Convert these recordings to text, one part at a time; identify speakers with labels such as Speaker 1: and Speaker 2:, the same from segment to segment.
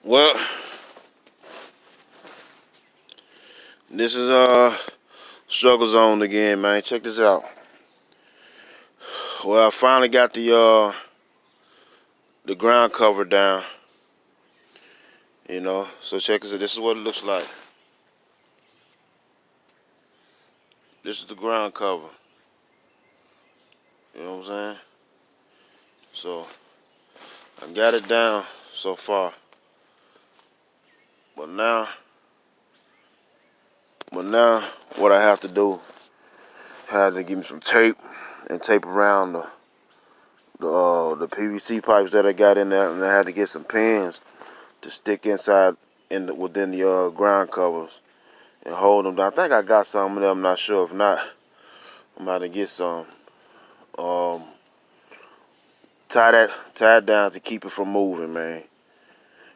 Speaker 1: Well, this is struggle zone again, man. Check this out. Well, I finally got the ground cover down. So check this out. This is what it looks like. This is the ground cover. You know what I'm saying? So I got it down so far, but now, what I have to do, I had to give me some tape and tape around the PVC pipes that I got in there, and I had to get some pins to stick inside within the ground covers and hold them down. I think I got some of them. I'm not sure. If not, I'm about to get some. Um, tie it down to keep it from moving, man.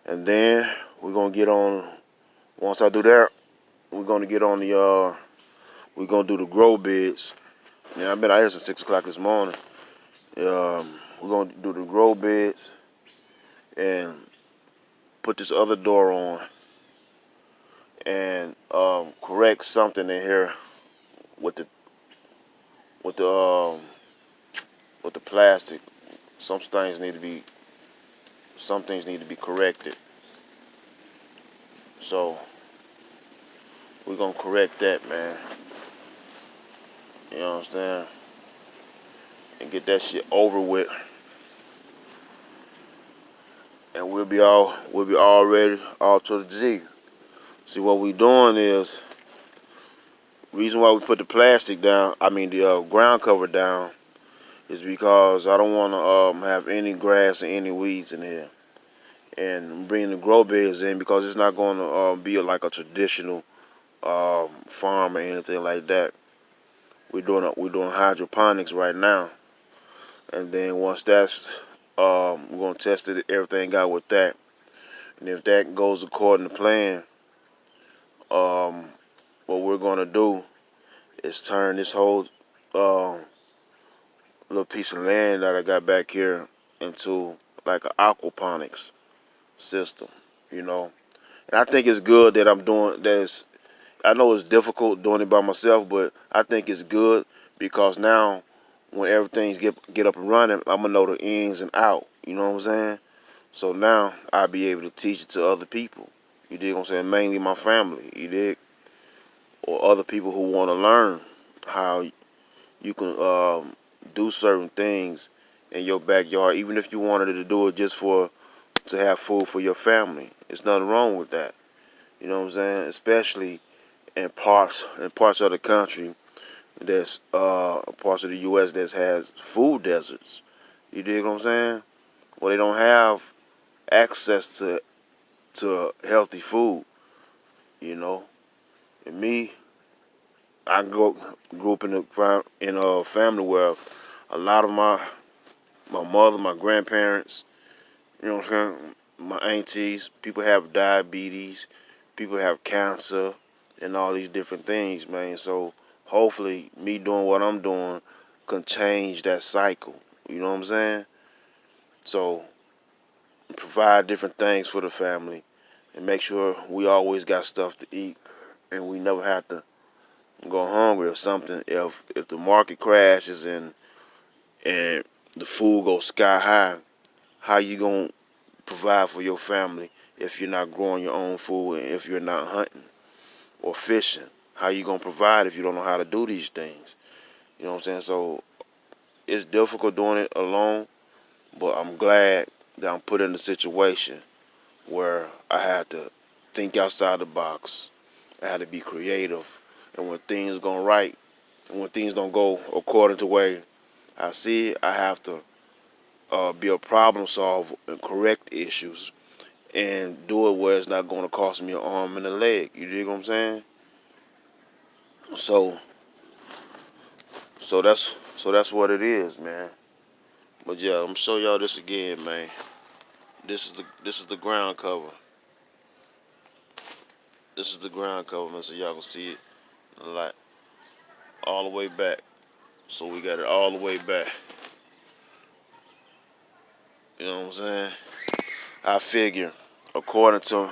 Speaker 1: And then we're gonna get on. Once I do that, we're gonna get on we're gonna do the grow beds. Yeah, I've been out here since 6 o'clock this morning. We're gonna do the grow beds and put this other door on and correct something in here with the with the um, with the plastic. Some things need to be corrected. So we're gonna correct that, man. You know what I'm saying? And get that shit over with, and we'll be all ready, all to the G. See, what we doing is, reason why we put the plastic down, I mean the ground cover down, is because I don't want to have any grass and any weeds in here. And bringing the grow beds in because it's not going to be like a traditional farm or anything like that. We're doing hydroponics right now, and then once that's we're gonna test it, everything out with that, and if that goes according to plan, um, what we're gonna do is turn this whole little piece of land that I got back here into like an aquaponics system, you know. And I think it's good that I'm doing this. I know it's difficult doing it by myself, but I think it's good because now when everything's get up and running, I'm gonna know the ins and out. You know what I'm saying? So now I'll be able to teach it to other people. You dig what I'm saying? Mainly my family. You dig? Or other people who want to learn how you can do certain things in your backyard, even if you wanted to do it just to have food for your family. There's nothing wrong with that. You know what I'm saying? Especially in parts of the country that's parts of the U.S. that has food deserts. You dig what I'm saying? Well, they don't have access to healthy food. You know, and me, I grew up in a family where a lot of my mother, my grandparents, you know what I'm saying, my aunties, people have diabetes, people have cancer, and all these different things, man. So hopefully, me doing what I'm doing can change that cycle. You know what I'm saying? So provide different things for the family and make sure we always got stuff to eat and we never have to go hungry or something. If the market crashes and the food goes sky high, how you gonna provide for your family if you're not growing your own food and if you're not hunting or fishing? How you gonna provide if you don't know how to do these things? You know what I'm saying? So it's difficult doing it alone, but I'm glad that I'm put in a situation where I had to think outside the box. I had to be creative, and when things go right, and when things don't go according to the way I see it, I have to be a problem solver and correct issues and do it where it's not going to cost me an arm and a leg. You dig what I'm saying? So, so that's what it is, man. But yeah, I'm gonna show y'all this again, man. This is the ground cover. This is the ground cover, man. So y'all can see it like all the way back. So we got it all the way back. You know what I'm saying? I figure according to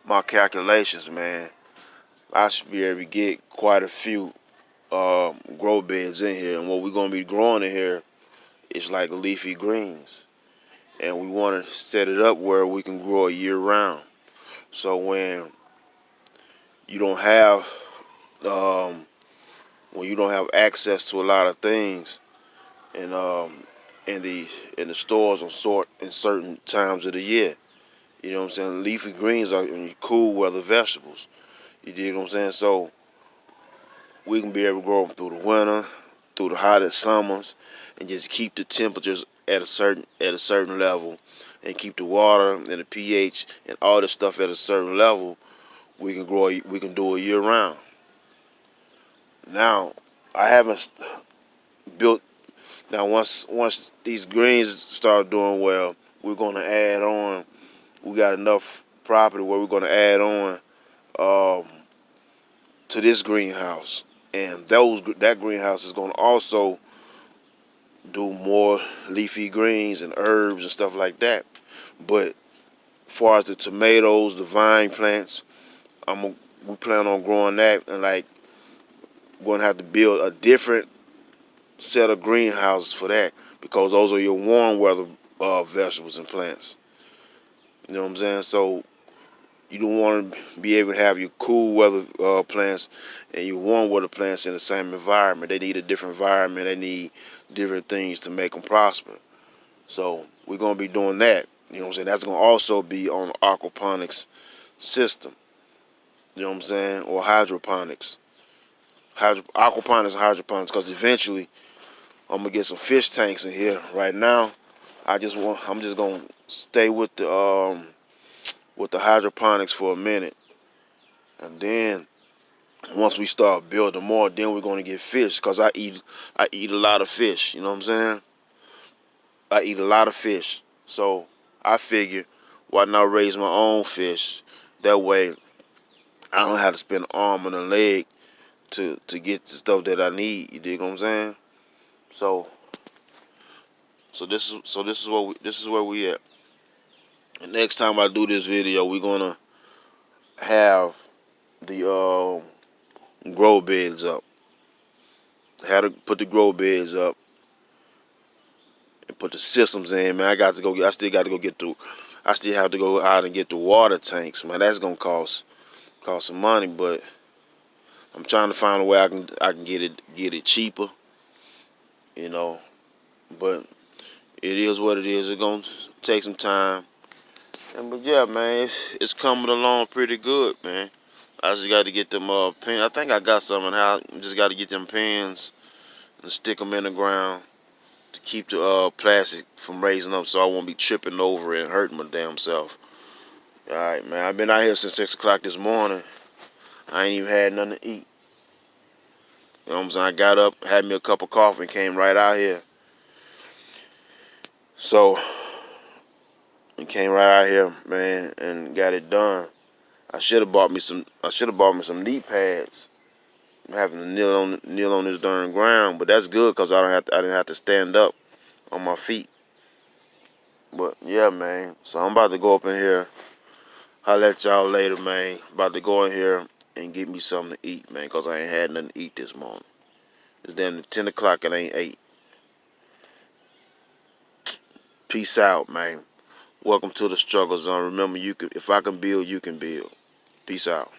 Speaker 1: my calculations, man, I should be able to get quite a few grow beds in here. And what we're gonna be growing in here is like leafy greens, and we want to set it up where we can grow it year round. So you don't have um, when you don't have access to a lot of things, and in the stores on sort in certain times of the year. You know what I'm saying? Leafy greens are cool weather vegetables. You dig what I'm saying? So we can be able to grow them through the winter, through the hottest summers, and just keep the temperatures at a certain level, and keep the water and the pH and all this stuff at a certain level. We can do it year round. Now, I haven't built. Now, once these greens start doing well, we're gonna add on. We got enough property where we're gonna add on um, to this greenhouse, and that greenhouse is gonna also do more leafy greens and herbs and stuff like that. But as far as the tomatoes, the vine plants, we plan on growing that, and like we're gonna have to build a different set of greenhouses for that, because those are your warm weather vegetables and plants. You know what I'm saying? So you don't want to be able to have your cool weather plants and your warm weather plants in the same environment. They need a different environment. They need different things to make them prosper. So we're gonna be doing that. You know what I'm saying? That's gonna also be on the aquaponics system. You know what I'm saying? Or hydroponics. Aquaponics and hydroponics. Because eventually I'm gonna get some fish tanks in here. Right now, I'm just gonna stay with the hydroponics for a minute, and then once we start building more, then we're gonna get fish. Cause I eat a lot of fish. You know what I'm saying? I eat a lot of fish, so I figure why not raise my own fish? That way I don't have to spend an arm and a leg to get the stuff that I need. You dig what I'm saying? So this is where we at. And next time I do this video, we're gonna have the grow beds up. How to put the grow beds up and put the systems in, man. I still got to go get the. I still have to go out and get the water tanks, man. That's gonna cost some money, but I'm trying to find a way I can get it cheaper, you know. But it is what it is. It's gonna take some time. But yeah, man, it's coming along pretty good, man. I just got to get them pins. I think I got some in the house. Just got to get them pins and stick them in the ground to keep the plastic from raising up, so I won't be tripping over it and hurting my damn self. All right, man. I've been out here since 6 o'clock this morning. I ain't even had nothing to eat. You know what I'm saying? I got up, had me a cup of coffee, and came right out here. So, I came right out here, man, and got it done. I should have bought me some. I should have bought me some knee pads. I'm having to kneel on this darn ground, but that's good because I didn't have to stand up on my feet. But yeah, man. So I'm about to go up in here. I'll let y'all later, man. About to go in here and get me something to eat, man, because I ain't had nothing to eat this morning. It's damn near 10 o'clock and I ain't ate. Peace out, man. Welcome to the struggle zone. Remember, if I can build, you can build. Peace out.